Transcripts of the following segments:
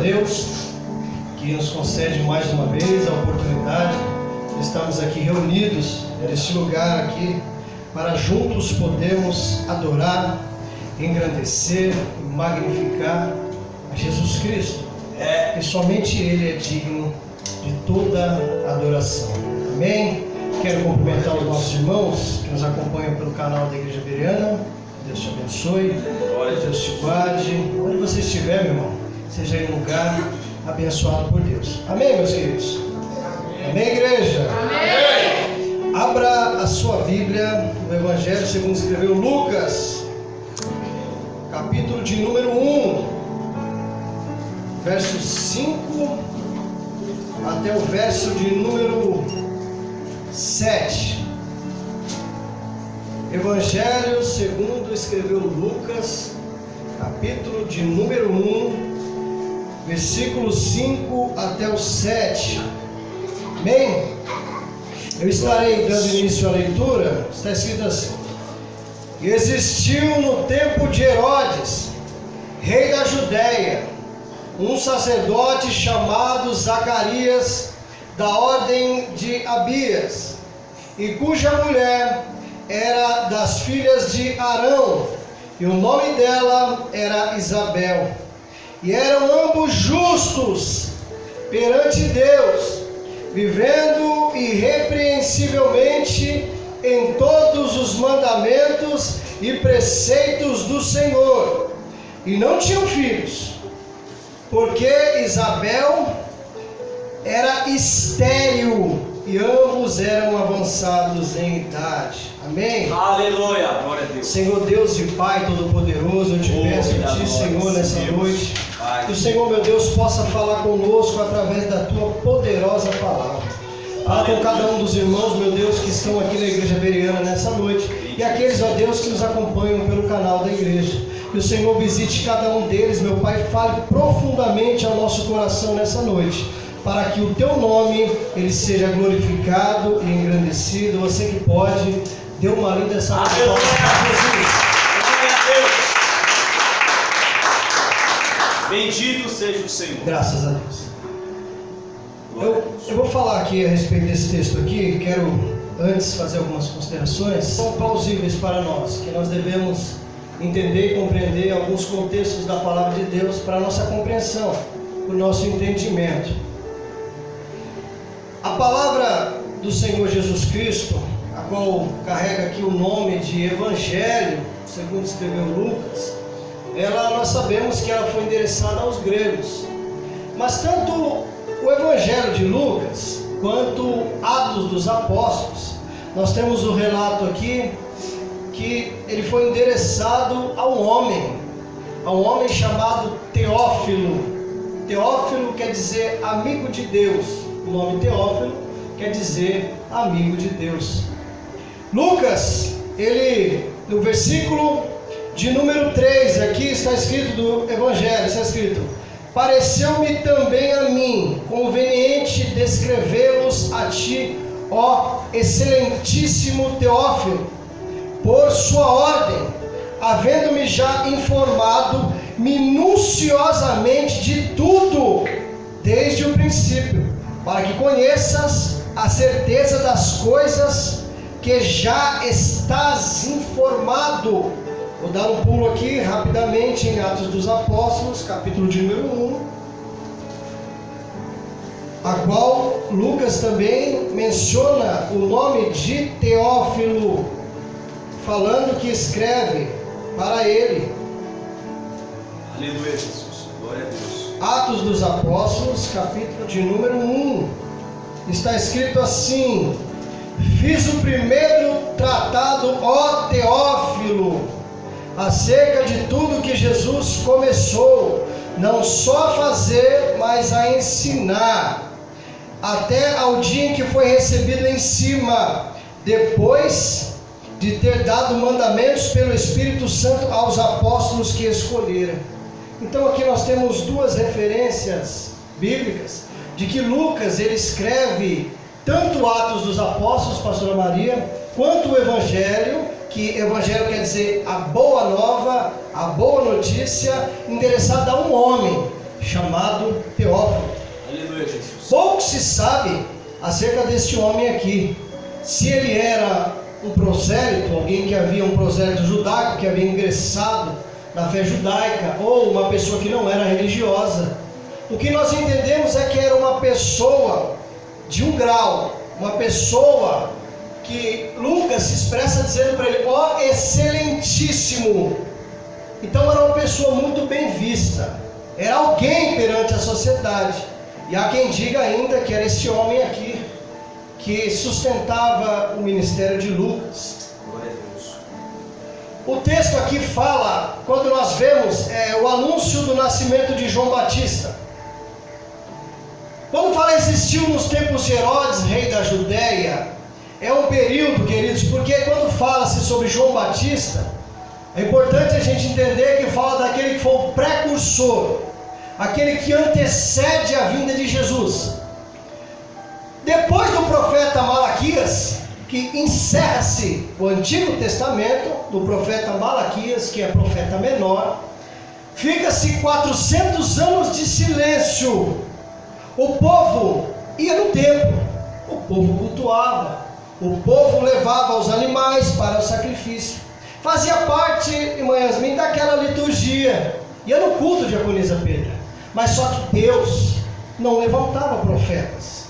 Deus, que nos concede mais uma vez a oportunidade de estarmos aqui reunidos neste lugar aqui, para juntos podermos adorar, engrandecer e magnificar a Jesus Cristo. E somente Ele é digno de toda adoração. Amém? Quero cumprimentar os nossos irmãos que nos acompanham pelo canal da Igreja Bereana. Deus te abençoe, Deus te guarde. Onde você estiver, meu irmão, seja em um lugar abençoado por Deus. Amém, meus queridos? Amém, igreja? Amém! Abra a sua Bíblia no Evangelho segundo escreveu Lucas, capítulo de número 1, verso 5 até o verso de número 7. Evangelho segundo escreveu Lucas, capítulo de número 1, versículo 5 até o 7. Amém? Eu estarei dando início à leitura. Está escrito assim: existiu no tempo de Herodes, rei da Judéia, um sacerdote chamado Zacarias, da ordem de Abias, e cuja mulher era das filhas de Arão, e o nome dela era Isabel. E eram ambos justos perante Deus, vivendo irrepreensivelmente em todos os mandamentos e preceitos do Senhor. E não tinham filhos, porque Isabel era estéril e ambos eram avançados em idade. Amém? Aleluia, glória a Deus. Senhor Deus e Pai Todo-Poderoso, eu te peço a Ti, Senhor, nessa noite, que o Senhor, meu Deus, possa falar conosco através da Tua poderosa palavra. Fala com cada um dos irmãos, meu Deus, que estão aqui na Igreja Bereana nessa noite, e aqueles, ó Deus, que nos acompanham pelo canal da igreja. Que o Senhor visite cada um deles, meu Pai, fale profundamente ao nosso coração nessa noite, para que o Teu nome ele seja glorificado e engrandecido. Você que pode, dê uma linda salva de palmas para Jesus. Bendito seja o Senhor. Graças a Deus. Eu vou falar aqui a respeito desse texto aqui. Quero antes fazer algumas considerações. São plausíveis para nós, que nós devemos entender e compreender alguns contextos da palavra de Deus para a nossa compreensão, para o nosso entendimento. A palavra do Senhor Jesus Cristo, a qual carrega aqui o nome de Evangelho, segundo escreveu Lucas, nós sabemos que ela foi endereçada aos gregos. Mas tanto o Evangelho de Lucas quanto Atos dos Apóstolos, nós temos o relato aqui que ele foi endereçado a um homem chamado Teófilo. Teófilo quer dizer amigo de Deus. O nome Teófilo quer dizer amigo de Deus. Lucas, ele, no versículo de número 3, aqui está escrito do Evangelho, está escrito: pareceu-me também a mim conveniente descrevê-los a ti, ó excelentíssimo Teófilo, por sua ordem, havendo-me já informado minuciosamente de tudo desde o princípio, para que conheças a certeza das coisas que já estás informado. Vou dar um pulo aqui rapidamente em Atos dos Apóstolos, capítulo de número 1, a qual Lucas também menciona o nome de Teófilo, falando que escreve para ele. Aleluia, Jesus, glória a Deus. Atos dos Apóstolos, capítulo de número 1, está escrito assim: fiz o primeiro tratado, ó Teófilo, acerca de tudo que Jesus começou, não só a fazer, mas a ensinar, até ao dia em que foi recebido em cima, depois de ter dado mandamentos pelo Espírito Santo aos apóstolos que escolheram. Então aqui nós temos duas referências bíblicas de que Lucas ele escreve tanto Atos dos Apóstolos, pastora Maria, quanto o Evangelho, que Evangelho quer dizer a boa nova, a boa notícia, endereçada a um homem chamado Teófilo. Aleluia, Jesus. Pouco se sabe acerca deste homem aqui. Se ele era um prosélito, alguém que havia um prosélito judaico, que havia ingressado na fé judaica, ou uma pessoa que não era religiosa. O que nós entendemos é que era uma pessoa de um grau, uma pessoa que Lucas se expressa dizendo para ele: ó excelentíssimo. Então era uma pessoa muito bem vista, era alguém perante a sociedade. E há quem diga ainda que era esse homem aqui que sustentava o ministério de Lucas. Glória a Deus. O texto aqui fala, quando nós vemos o anúncio do nascimento de João Batista. Quando fala existiu nos tempos de Herodes, rei da Judéia, é um período, queridos, porque quando fala-se sobre João Batista, é importante a gente entender que fala daquele que foi o precursor, aquele que antecede a vinda de Jesus. Depois do profeta Malaquias, que encerra-se o Antigo Testamento, do profeta Malaquias, que é profeta menor, fica-se 400 anos de silêncio. O povo ia no templo, o povo cultuava, o povo levava os animais para o sacrifício, fazia parte, irmã Yasmin, daquela liturgia, ia no culto, diaconisa Pedra. Mas só que Deus não levantava profetas.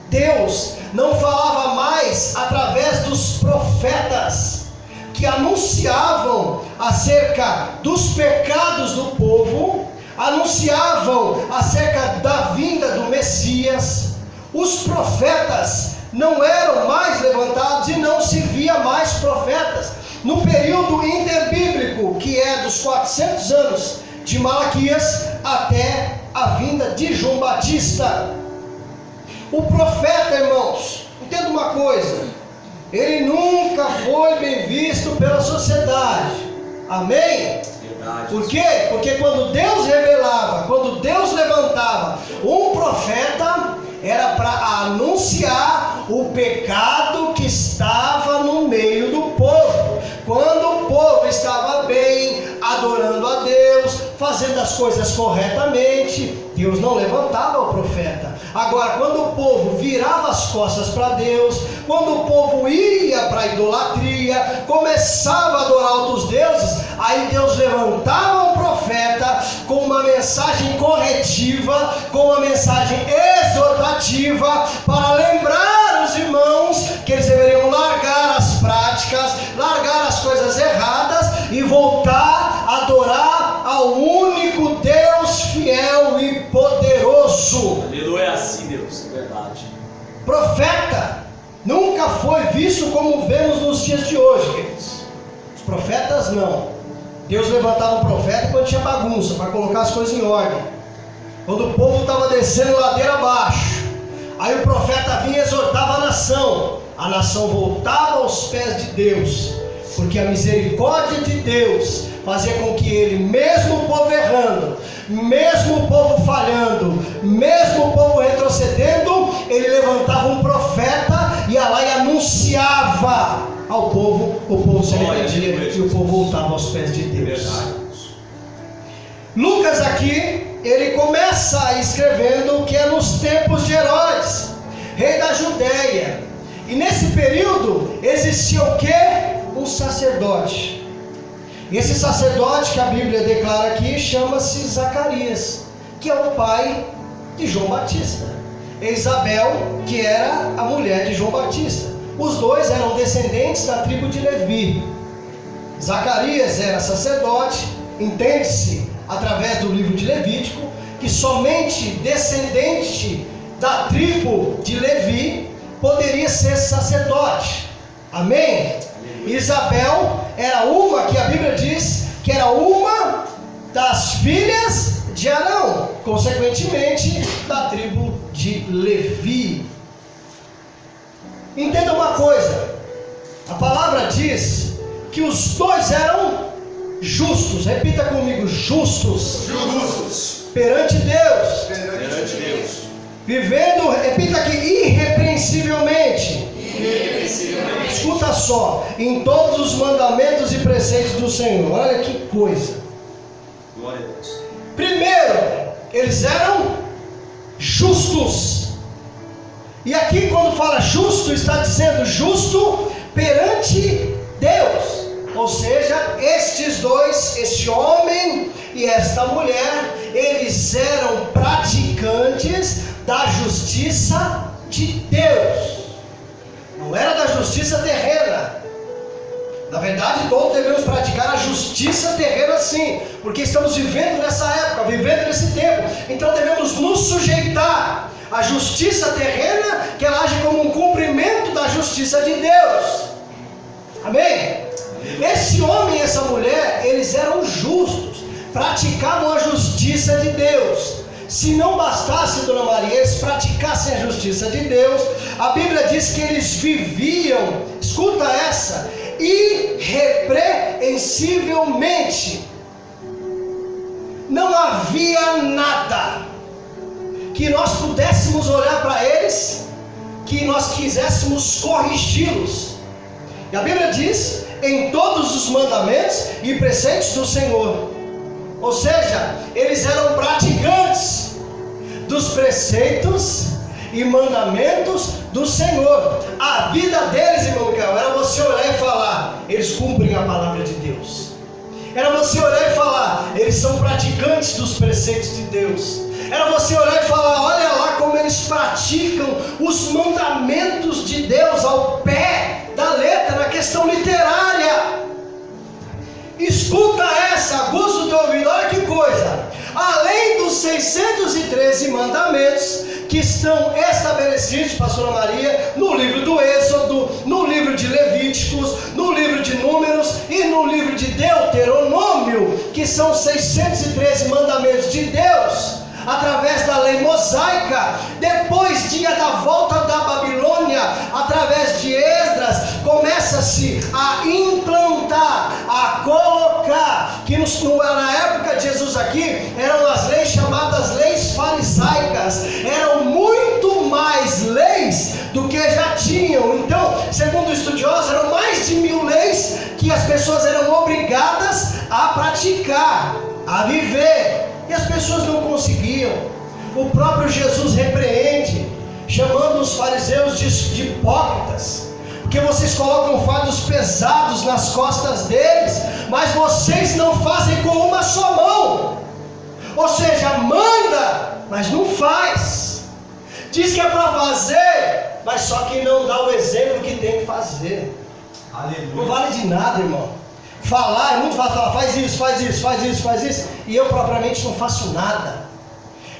Deus não falava mais através dos profetas que anunciavam acerca dos pecados do povo, anunciavam acerca da vinda do Messias. Os profetas não eram mais levantados e não se via mais profetas. No período interbíblico, que é dos 400 anos de Malaquias até a vinda de João Batista. O profeta, irmãos, entenda uma coisa, ele nunca foi bem visto pela sociedade. Amém? Verdade. Por quê? Porque quando Deus revelava, quando Deus levantava um profeta, era para anunciar o pecado que estava no meio do povo. Quando o povo estava bem, adorando a Deus, fazendo as coisas corretamente, Deus não levantava o profeta. Agora, quando o povo virava as costas para Deus, quando o povo ia para a idolatria, começava a adorar outros deuses, aí Deus levantava um profeta com uma mensagem corretiva, com uma mensagem exortativa, para lembrar os irmãos que eles deveriam largar as práticas, largar as coisas erradas e voltar a adorar ao único Deus fiel e poderoso. Aleluia, assim, Deus, é verdade. Profeta nunca foi visto como vemos nos dias de hoje, queridos. Os profetas não. Deus levantava um profeta quando tinha bagunça, para colocar as coisas em ordem. Quando o povo estava descendo ladeira abaixo, aí o profeta vinha e exortava a nação voltava aos pés de Deus, porque a misericórdia de Deus fazia com que ele, mesmo o povo errando, mesmo o povo falhando, mesmo o povo retrocedendo, ele levantava um profeta, ia lá e anunciava ao povo, o povo se arrependia e o povo voltava aos pés de Deus. Lucas aqui, ele começa escrevendo que é nos tempos de Herodes, rei da Judéia, e nesse período existia o que? Um sacerdote. Esse sacerdote que a Bíblia declara aqui chama-se Zacarias, que é o pai de João Batista. Isabel, que era a mulher de João Batista. Os dois eram descendentes da tribo de Levi. Zacarias era sacerdote, entende-se através do livro de Levítico, que somente descendente da tribo de Levi poderia ser sacerdote. Amém? Isabel era uma que a Bíblia diz que era uma das filhas de Arão, consequentemente da tribo de Levi. Entenda uma coisa, a palavra diz que os dois eram justos. Repita comigo: justos. Justos. Perante Deus. Perante Deus. Vivendo, repita aqui, irrepreensivelmente. Irrepreensivelmente. Escuta só, em todos os mandamentos e preceitos do Senhor. Olha que coisa. Glória a Deus. Primeiro, eles eram justos. E aqui quando fala justo, está dizendo justo perante Deus. Ou seja, estes dois, este homem e esta mulher, eles eram praticantes da justiça de Deus. Não era da justiça terrena. Na verdade, todos devemos praticar a justiça terrena sim, porque estamos vivendo nessa época, vivendo nesse tempo. Então devemos nos sujeitar à justiça terrena, que ela age como um cumprimento da justiça de Deus. Amém? Esse homem e essa mulher, eles eram justos, praticavam a justiça de Deus. Se não bastasse, Dona Maria, eles praticassem a justiça de Deus, a Bíblia diz que eles viviam, escuta essa, irrepreensivelmente. Não havia nada que nós pudéssemos olhar para eles, que nós quiséssemos corrigi-los. E a Bíblia diz, em todos os mandamentos e preceitos do Senhor. Ou seja, eles eram praticantes dos preceitos e mandamentos do Senhor. A vida deles, irmão Micael, era você olhar e falar, eles cumprem a palavra de Deus. Era você olhar e falar, eles são praticantes dos preceitos de Deus. Era você olhar e falar, olha lá como eles praticam os mandamentos de Deus ao pé da letra, na questão literária. Escuta essa, aguça o teu ouvido, olha que coisa. Além dos 613 mandamentos que estão estabelecidos, pastora Maria, no livro do Êxodo, no livro de Levíticos, no livro de Números e no livro de Deuteronômio, que são 613 mandamentos de Deus, através da lei mosaica. Depois da volta da Babilônia, através de Esdras, começa-se a implantar, a colocar, que na época de Jesus aqui, eram as leis chamadas leis farisaicas, eram muito mais leis do que já tinham. Então, segundo estudiosos, eram mais de 1000 leis que as pessoas eram obrigadas a praticar, a viver. E as pessoas não conseguiam. O próprio Jesus repreende, chamando os fariseus de hipócritas, porque vocês colocam fardos pesados nas costas deles, mas vocês não fazem com uma só mão. Ou seja, manda, mas não faz. Diz que é para fazer, mas só que não dá o exemplo que tem que fazer. Aleluia. Não vale de nada, irmão. Falar é muito fácil, falar, faz isso, faz isso, faz isso, faz isso, e eu propriamente não faço nada.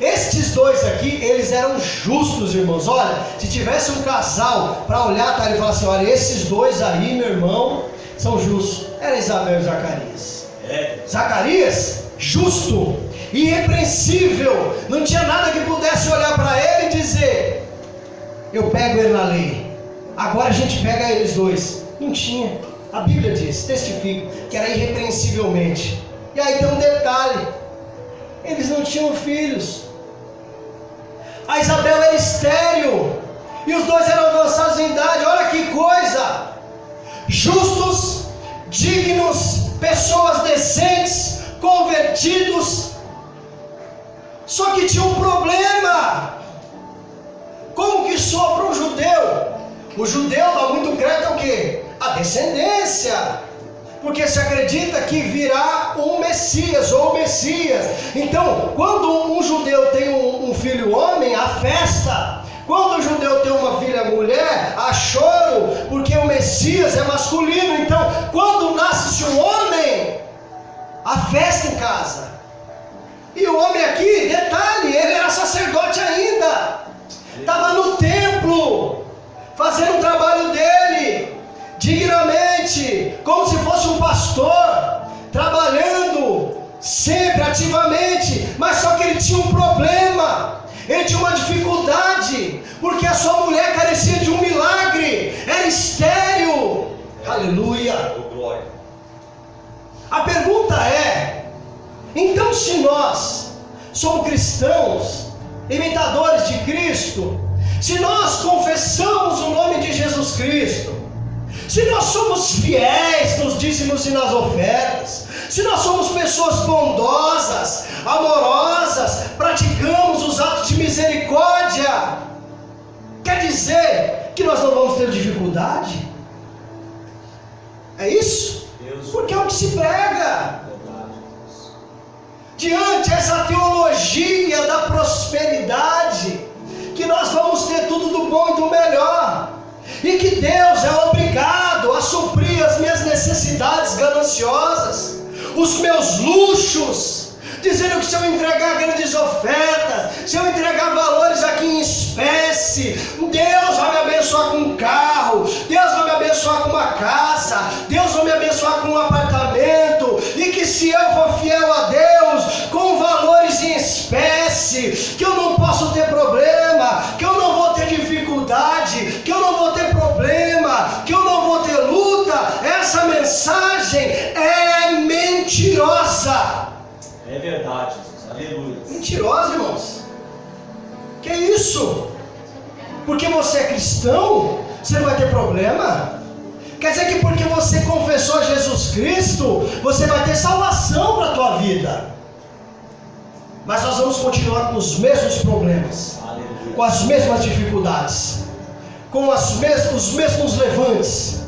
Estes dois aqui, eles eram justos, irmãos. Olha, se tivesse um casal para olhar para ele e falar assim, olha, esses dois aí, meu irmão, são justos. Era Isabel e Zacarias. Zacarias, justo, irrepreensível, não tinha nada que pudesse olhar para ele e dizer, eu pego ele na lei, agora a gente pega eles dois. Não tinha. A Bíblia diz, testifica, que era irrepreensivelmente. E aí tem um detalhe, eles não tinham filhos. A Isabel era estéril, e os dois eram avançados em idade. Olha que coisa, justos, dignos, pessoas decentes, convertidos. Só que tinha um problema. Como que soa para um judeu? O judeu dá muito crédito ao quê? A descendência, porque se acredita que virá um Messias ou Messias. Então, quando um judeu tem um filho homem, há festa. Quando o judeu tem uma filha mulher, há choro, porque o Messias é masculino. Então, quando nasce um homem, há festa em casa. E o homem aqui, detalhe, ele era sacerdote ainda, estava no templo, fazendo o trabalho dele dignamente, como se fosse um pastor, trabalhando sempre ativamente. Mas só que ele tinha um problema, ele tinha uma dificuldade, porque a sua mulher carecia de um milagre, era estéril. Aleluia. A pergunta é, então se nós somos cristãos, imitadores de Cristo, se nós confessamos o nome de Jesus Cristo, se nós somos fiéis nos dízimos e nas ofertas, se nós somos pessoas bondosas, amorosas, praticamos os atos de misericórdia, quer dizer que nós não vamos ter dificuldade? É isso? Porque é o que se prega. Diante dessa teologia da prosperidade, que nós vamos ter tudo do bom e do melhor, e que Deus é obrigado a suprir as minhas necessidades gananciosas, os meus luxos, dizendo que se eu entregar grandes ofertas, se eu entregar valores aqui em espécie, Deus vai me abençoar com um carro, Deus vai me abençoar com uma casa, Deus vai me abençoar com um apartamento, e que se eu for fiel a Deus, com valores em espécie, que eu não posso ter problema, que eu não vou ter dificuldade, que eu não vou ter problema, que eu não vou ter luta. Essa mensagem é mentirosa. É verdade, Jesus. Aleluia. Mentirosa, irmãos. Que isso? Porque você é cristão, você não vai ter problema? Quer dizer que porque você confessou Jesus Cristo, você vai ter salvação para a tua vida? Mas nós vamos continuar com os mesmos problemas, aleluia, com as mesmas dificuldades, com os mesmos levantes,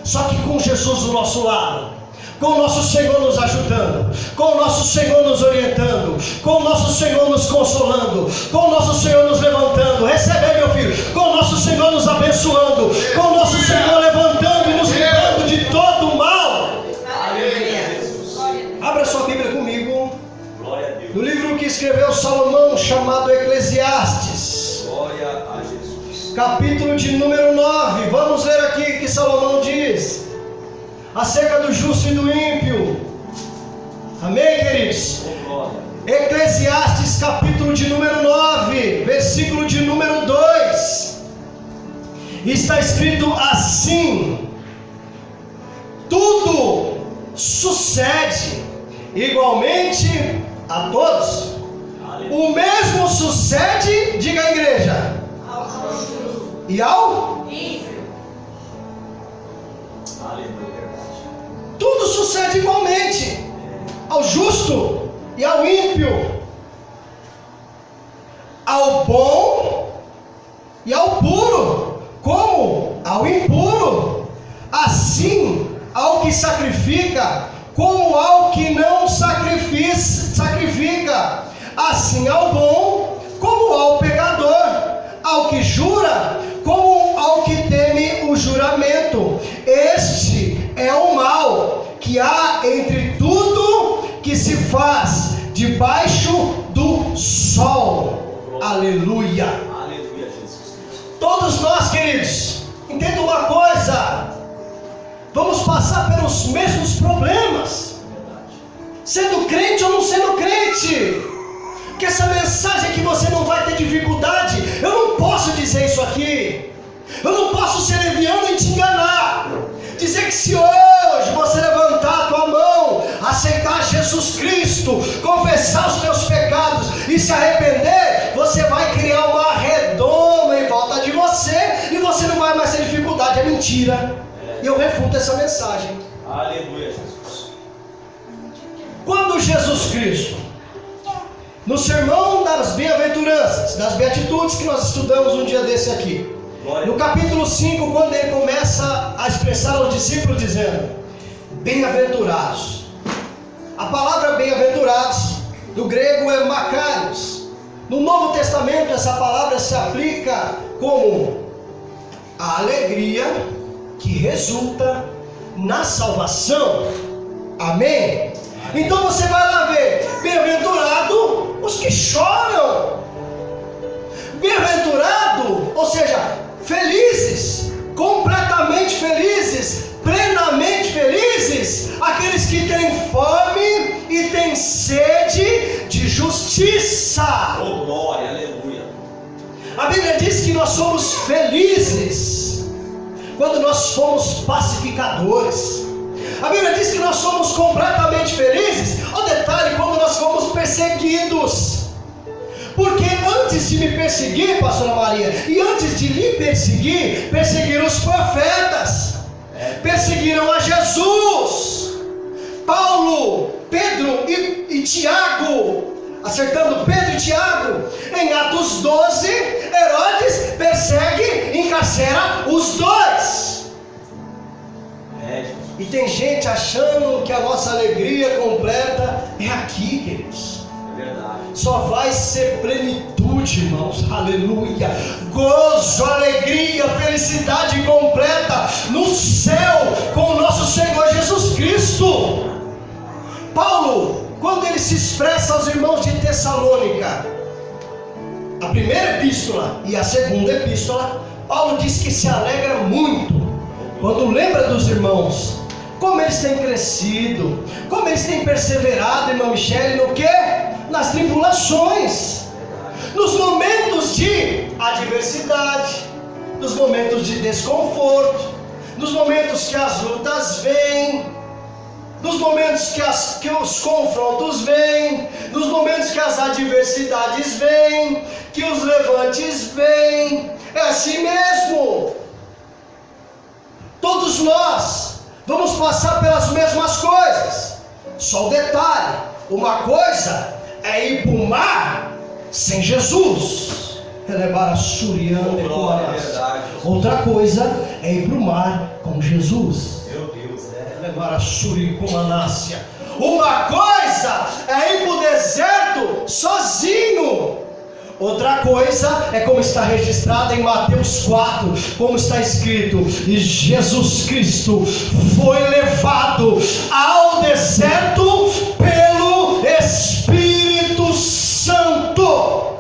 só que com Jesus do nosso lado, com o nosso Senhor nos ajudando, com o nosso Senhor nos orientando, com o nosso Senhor nos consolando, com o nosso Senhor nos levantando. Recebe aí, meu filho, com o nosso Senhor nos abençoando, com o nosso Senhor levantando e nos livrando de todo o mal. Abra sua Bíblia comigo, no livro que escreveu Salomão, chamado Eclesiastes, glória a Jesus, capítulo de número 9. Vamos ler aqui o que Salomão diz acerca do justo e do ímpio. Amém, queridos? Eclesiastes capítulo de número 9, versículo de número 2. Está escrito assim: tudo sucede igualmente a todos. O mesmo sucede, diga a igreja, e ao ímpio. Aleluia. Tudo sucede igualmente ao justo e ao ímpio, ao bom e ao puro, como ao impuro, assim ao que sacrifica, como ao que não sacrifica, assim ao bom, como ao pecador, ao que jura, como ao que teme o juramento. Este é o mal que há entre tudo que se faz debaixo do sol. Aleluia. Aleluia, Jesus. Todos nós, queridos, entenda uma coisa: vamos passar pelos mesmos problemas, sendo crente ou não sendo crente. Que essa mensagem que você não vai ter dificuldade, eu não posso dizer isso aqui. Eu não posso ser leviano e te enganar. Dizer que se hoje você levantar a tua mão, aceitar Jesus Cristo, confessar os teus pecados e se arrepender, você vai criar uma redoma em volta de você e você não vai mais ter dificuldade. É mentira. E eu refuto essa mensagem. Aleluia, Jesus. Quando Jesus Cristo, no sermão das bem-aventuranças, das beatitudes que nós estudamos um dia desse aqui, no capítulo 5, quando ele começa a expressar aos discípulos dizendo: bem-aventurados. A palavra bem-aventurados do grego é makarios. No Novo Testamento essa palavra se aplica como a alegria que resulta na salvação. Amém? Então você vai lá ver: bem-aventurado os que choram. Bem-aventurado, ou seja, felizes, completamente felizes, plenamente felizes, aqueles que têm fome e têm sede de justiça. Oh, glória, aleluia. A Bíblia diz que nós somos felizes quando nós somos pacificadores. A Bíblia diz que nós somos completamente felizes, o detalhe, quando nós fomos perseguidos. Porque antes de me perseguir, pastora Maria, e antes de lhe perseguir, perseguiram os profetas, perseguiram a Jesus. Paulo, Pedro e Tiago, acertando Pedro e Tiago, em Atos 12, Herodes persegue e encarcera os dois. E tem gente achando que a nossa alegria completa é aqui, queridos. É verdade. Só vai ser plenitude, irmãos, aleluia, gozo, alegria, felicidade completa no céu com o nosso Senhor Jesus Cristo. Paulo, quando ele se expressa aos irmãos de Tessalônica, a primeira epístola e a segunda epístola, Paulo diz que se alegra muito quando lembra dos irmãos, como eles têm crescido, como eles têm perseverado, irmã Michele, no que? Nas tribulações, nos momentos de adversidade, nos momentos de desconforto, nos momentos que as lutas vêm, nos momentos que os confrontos vêm, nos momentos que as adversidades vêm, que os levantes vêm. É assim mesmo. Todos nós vamos passar pelas mesmas coisas. Só um detalhe: uma coisa é ir para o mar sem Jesus. Outra coisa é ir para o mar com Jesus. Meu Deus, Uma coisa é ir para o deserto sozinho. Outra coisa é como está registrado em Mateus 4, como está escrito: e Jesus Cristo foi levado ao deserto pelo Espírito Santo.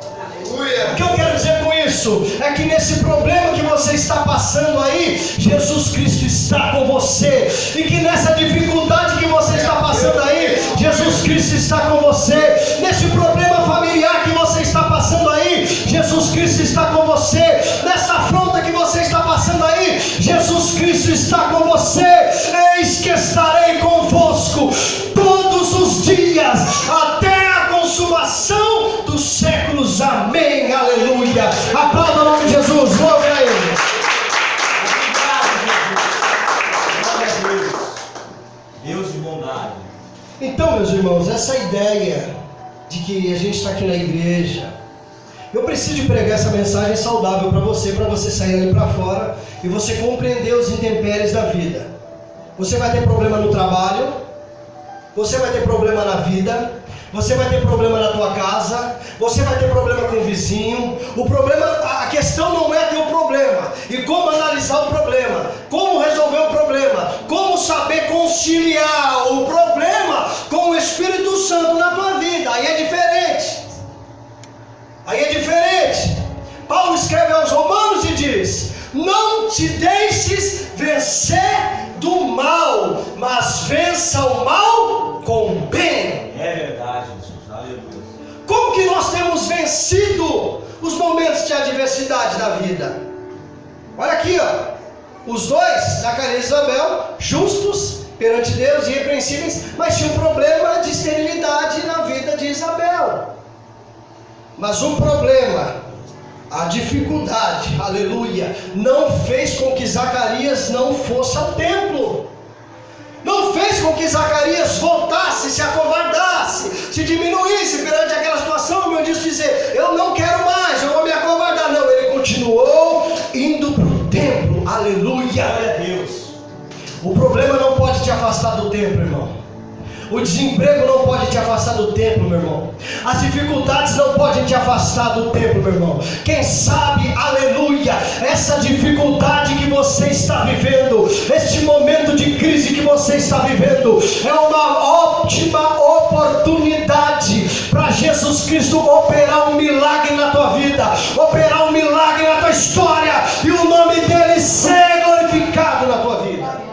O que eu quero dizer com isso? É que nesse problema que você está passando aí, Jesus Cristo está com você. E que nessa dificuldade que você está passando aí, Jesus Cristo está com você. Nesse problema familiar que você está passando aí, Jesus Cristo está com você. Nessa afronta que você está passando aí, Jesus Cristo está com você. Eis que estarei convosco todos os dias, até a consumação dos séculos. Amém, aleluia. Aplauda o nome de Jesus, glória a Ele. Deus de bondade. Então, meus irmãos, essa ideia de que a gente está aqui na igreja, eu preciso pregar essa mensagem saudável para você sair ali para fora e você compreender os intempéries da vida. Você vai ter problema no trabalho, você vai ter problema na vida, você vai ter problema na tua casa, você vai ter problema com o vizinho. O problema, a questão não é ter o problema e como analisar o problema, como resolver o problema, como saber conciliar o problema com o Espírito Santo na tua vida. Aí é diferente. Paulo escreve aos Romanos e diz: não te deixes vencer do mal, mas vença o mal com o bem. É verdade, Jesus. Aleluia. Como que nós temos vencido os momentos de adversidade da vida? Olha aqui, ó. Os dois, Zacarias e Isabel, justos perante Deus, irrepreensíveis, mas tinha um problema de esterilidade na vida de Isabel. Mas um problema, a dificuldade, aleluia, não fez com que Zacarias não fosse ao templo. Não fez com que Zacarias voltasse, se acovardasse, se diminuísse perante aquela situação, meu Deus, dizer: eu não quero mais, eu vou me acovardar. Não, ele continuou indo para o templo, aleluia. Glória a Deus. O problema não pode te afastar do templo, irmão. O desemprego não pode te afastar do templo, meu irmão. As dificuldades não podem te afastar do templo, meu irmão. Quem sabe, aleluia, essa dificuldade que você está vivendo, este momento de crise que você está vivendo, é uma ótima oportunidade para Jesus Cristo operar um milagre na tua vida, operar um milagre na tua história, e o nome dele ser glorificado na tua vida.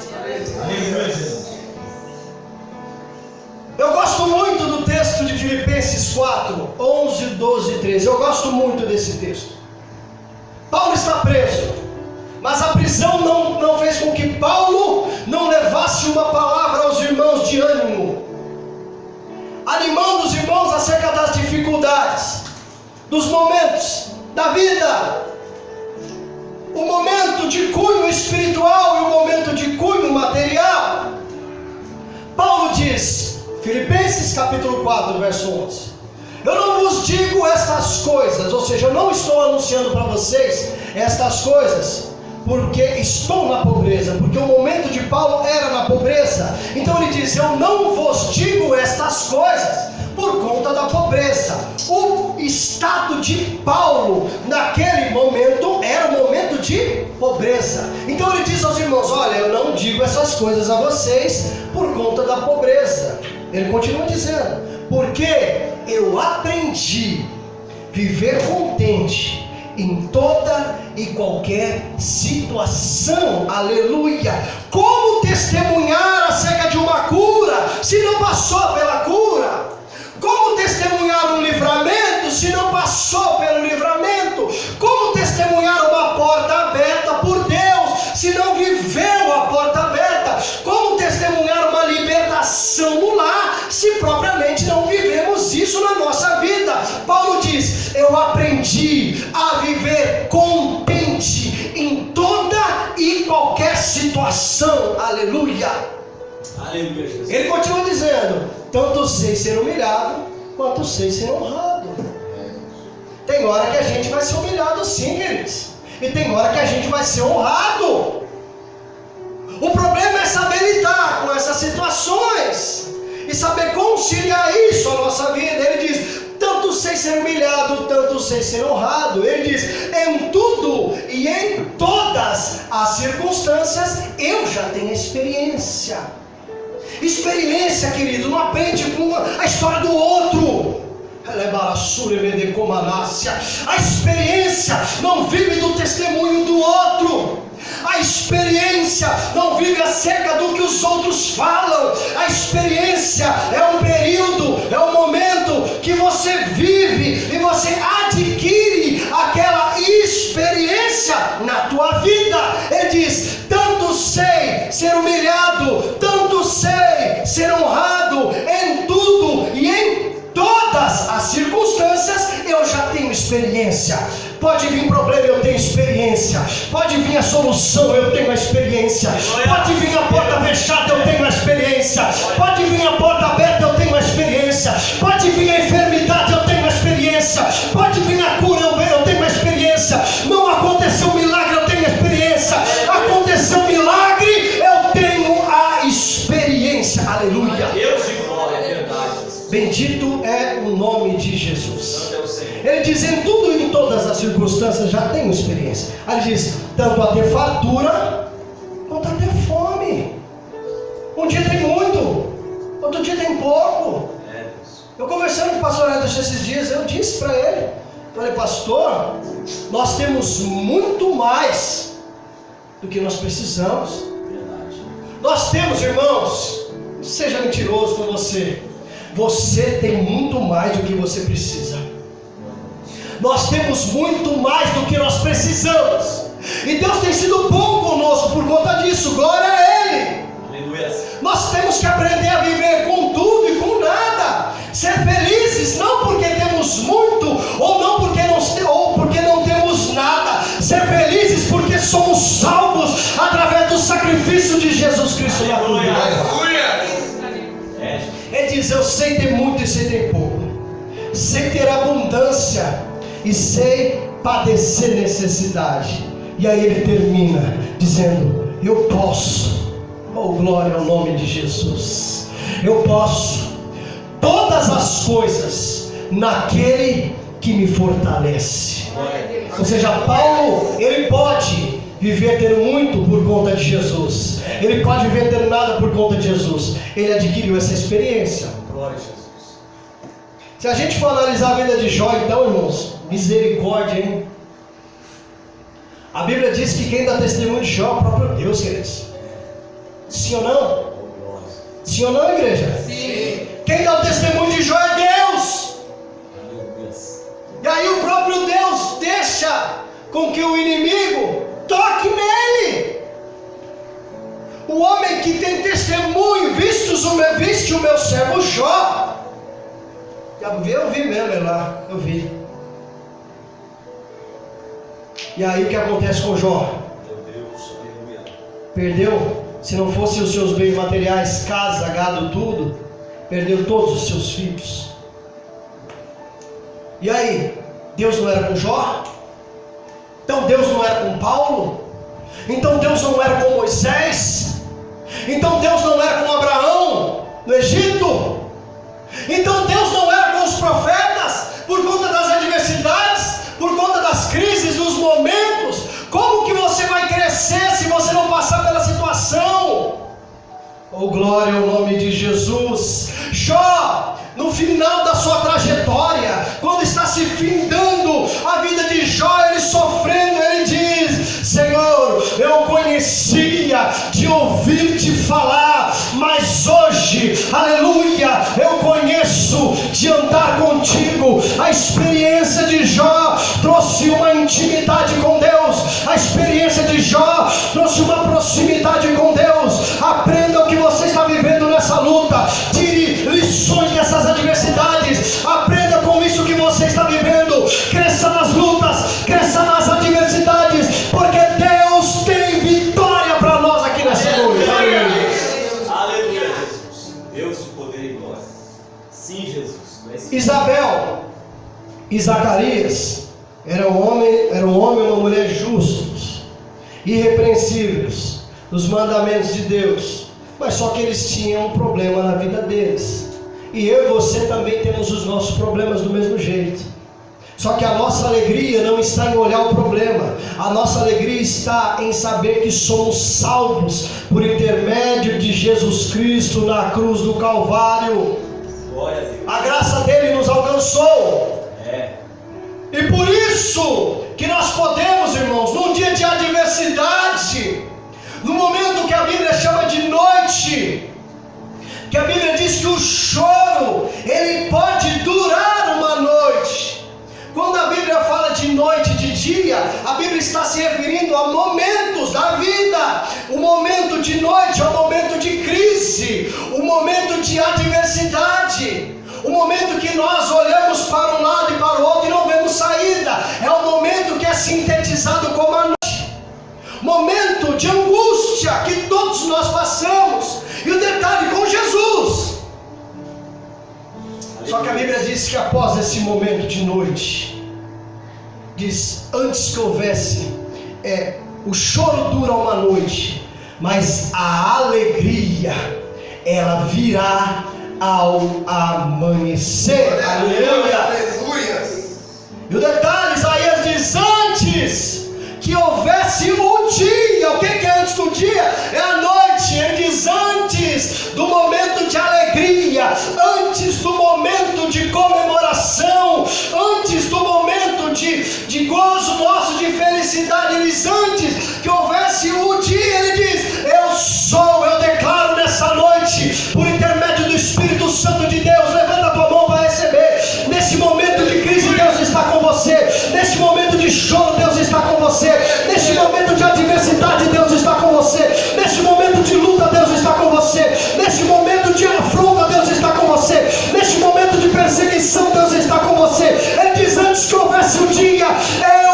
Eu gosto muito do texto de Filipenses 4, 11, 12 e 13. Eu gosto muito desse texto. Paulo está preso, mas a prisão não fez com que Paulo não levasse uma palavra aos irmãos de ânimo, animando os irmãos acerca das dificuldades, dos momentos da vida, o momento de cunho espiritual e o momento de cunho material. Paulo diz: Filipenses capítulo 4, verso 11. Eu não vos digo estas coisas, ou seja, eu não estou anunciando para vocês estas coisas porque estou na pobreza, porque o momento de Paulo era na pobreza. Então ele diz: eu não vos digo estas coisas por conta da pobreza. O estado de Paulo naquele momento era um momento de pobreza. Então ele diz aos irmãos: olha, eu não digo essas coisas a vocês por conta da pobreza. Ele continua dizendo: porque eu aprendi a viver contente em toda e qualquer situação. Aleluia! Como testemunhar acerca de uma cura se não passou pela cura? Como testemunhar um livramento se não passou pelo livramento? Como testemunhar uma porta aberta por Deus se não viveu a porta aberta? Como testemunhar uma libertação no lar se propriamente não vivemos isso na nossa vida? Paulo diz: eu aprendi a viver contente em toda e qualquer situação. Aleluia! Aleluia, Jesus. Ele continua dizendo: tanto sei ser humilhado, quanto sei ser honrado. Tem hora que a gente vai ser humilhado sim, queridos. E tem hora que a gente vai ser honrado. O problema é saber lidar com essas situações e saber conciliar isso à nossa vida. Ele diz: tanto sei ser humilhado, tanto sei ser honrado. Ele diz: em tudo e em todas as circunstâncias eu já tenho experiência. Experiência, querido, não aprende com a história do outro. A experiência não vive do testemunho do outro. A experiência não vive acerca do que os outros falam. A experiência é um período, é um momento que você vive e você adquire aquela experiência na tua vida. Ele diz: tanto sei ser humilhado, tanto sei ser honrado, em tudo e em todas as circunstâncias eu já tenho experiência. Pode vir problema, eu tenho experiência. Pode vir a solução, eu tenho a experiência. Pode vir a porta fechada, eu tenho a experiência. Pode vir a porta aberta, eu tenho a experiência. Pode vir a enfermidade, eu tenho a experiência. Pode vir a cura, eu tenho a experiência. Não aconteceu um milagre, eu tenho a experiência. Aconteceu um milagre, eu tenho a experiência. Aleluia! Deus de glória, é verdade. Bendito é o nome de Jesus. Ele diz: em tudo e em todas as circunstâncias já tenho experiência. Aí ele diz: tanto a ter fartura quanto a ter fome. Um dia tem muito, outro dia tem pouco. Eu conversando com o pastor Edson esses dias, eu disse para ele: falei, pastor, nós temos muito mais do que nós precisamos. Nós temos, irmãos, seja mentiroso com você, você tem muito mais do que você precisa. Nós temos muito mais do que nós precisamos. E Deus tem sido bom conosco por conta disso. Glória a Ele. Aleluia. Nós temos que aprender a viver com tudo e com nada. Ser felizes não porque temos muito ou não porque não temos nada. Ser felizes porque somos salvos através do sacrifício de Jesus Cristo na cruz. Ele diz: eu sei ter muito e sei ter pouco. Sei ter abundância e sei padecer necessidade. E aí ele termina dizendo: eu posso, oh glória ao nome de Jesus, eu posso todas as coisas naquele que me fortalece. Ou seja, Paulo, ele pode viver tendo muito por conta de Jesus. Ele pode viver tendo nada por conta de Jesus. Ele adquiriu essa experiência. Glória a Jesus. Se a gente for analisar a vida de Jó, então, irmãos, misericórdia, hein? A Bíblia diz que quem dá testemunho de Jó é o próprio Deus, queridos. Sim ou não? Sim ou não, igreja? Sim. Quem dá o testemunho de Jó é Deus. E aí o próprio Deus deixa com que o inimigo toque nele. O homem que tem testemunho, viste o meu servo Jó. Eu vi mesmo ele lá, eu vi. E aí o que acontece com Jó? Perdeu. Se não fosse os seus bens materiais, casa, gado, tudo, perdeu todos os seus filhos. E aí, Deus não era com Jó? Então Deus não era com Paulo? Então Deus não era com Moisés? Então Deus não era com Abraão no Egito? Então Deus não era com os profetas por conta das adversidades, por conta das crises, dos momentos? Como que você vai crescer se você não passar pela situação? Oh, glória ao nome de Jesus. Jó, no final da sua trajetória, quando está se findando a vida de Jó, ele sofrendo, ele diz: Senhor, eu conhecia de ouvir-te falar, mas hoje, aleluia, eu conheço de andar contigo. A experiência de Jó trouxe uma intimidade com Deus. A experiência de Jó trouxe uma proximidade com Deus. Aprenda o que você está vivendo nessa luta. Tire lições dessas adversidades. Aprenda com isso que você está vivendo. Cresça nas lutas, cresça nas adversidades, porque Deus tem vitória para nós aqui nessa noite. Aleluia, Jesus. Deus de poder e glória. Sim, Jesus. Isabel e Zacarias eram um homem e uma mulher justos, irrepreensíveis nos mandamentos de Deus, mas só que eles tinham um problema na vida deles. E eu e você também temos os nossos problemas do mesmo jeito. Só que a nossa alegria não está em olhar o problema. A nossa alegria está em saber que somos salvos por intermédio de Jesus Cristo na cruz do Calvário. Glória a Deus. A graça dele nos alcançou. E por isso que nós podemos, irmãos, num dia de adversidade, no momento que a Bíblia chama de noite, que a Bíblia diz que o choro, ele pode durar uma noite. Quando a Bíblia fala de noite e de dia, a Bíblia está se referindo a momentos da vida. O momento de noite é o momento de crise, o momento de adversidade, o momento que nós olhamos para um lado e para o outro e não vemos saída. É o momento que é sintetizado como a noite, momento de angústia que todos nós passamos. E o detalhe, com Jesus. Só que a Bíblia diz que após esse momento de noite, diz: antes que houvesse, o choro dura uma noite, mas a alegria, ela virá ao amanhecer. Aleluia. Aleluia. E o detalhe, Isaías diz: antes que houvesse um dia. O que é antes do dia? É a noite. Ele diz: antes do momento de alegria, antes do momento de comemoração, antes do momento de gozo nosso, de felicidade. Ele diz: antes que houvesse um dia, ele diz: eu declaro nessa noite, por intermédio do Espírito Santo de Deus. Levanta a tua mão para receber. Nesse momento de crise, Deus está com você. Nesse momento de choro, Deus está com você. Neste momento de adversidade, Deus está com você. Neste momento de luta, Deus está com você. Neste momento de afronta, Deus está com você. Neste momento de perseguição, Deus está com você. Ele diz: antes que houvesse um dia,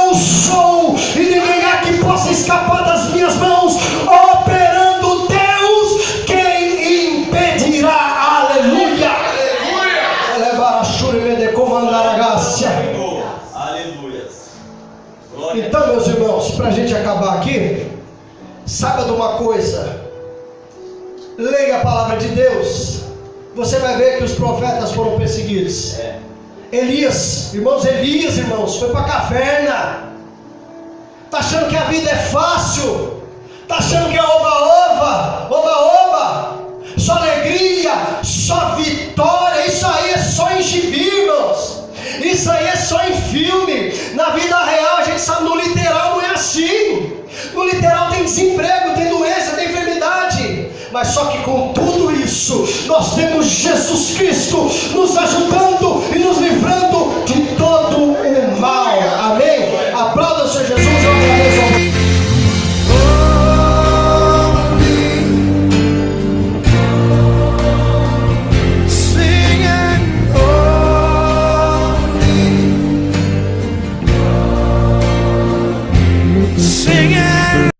eu sou, e ninguém há que possa escapar das minhas mãos. Operando Deus, quem impedirá? Aleluia. Aleluia. Então, meus irmãos, para a gente acabar aqui, saiba de uma coisa: leia a palavra de Deus. Você vai ver que os profetas foram perseguidos. Elias, irmãos, foi para a caverna. Está achando que a vida é fácil? Está achando que é oba-oba, oba-oba, só alegria, só vitória? Isso aí é só em gibi, irmãos. Isso aí é só em filme. Na vida real, a gente sabe, no literal não é assim. No literal tem desemprego, tem doença, tem enfermidade. Mas só que com tudo isso, nós temos Jesus Cristo nos ajudando e nos livrando de todo o mal. Amém?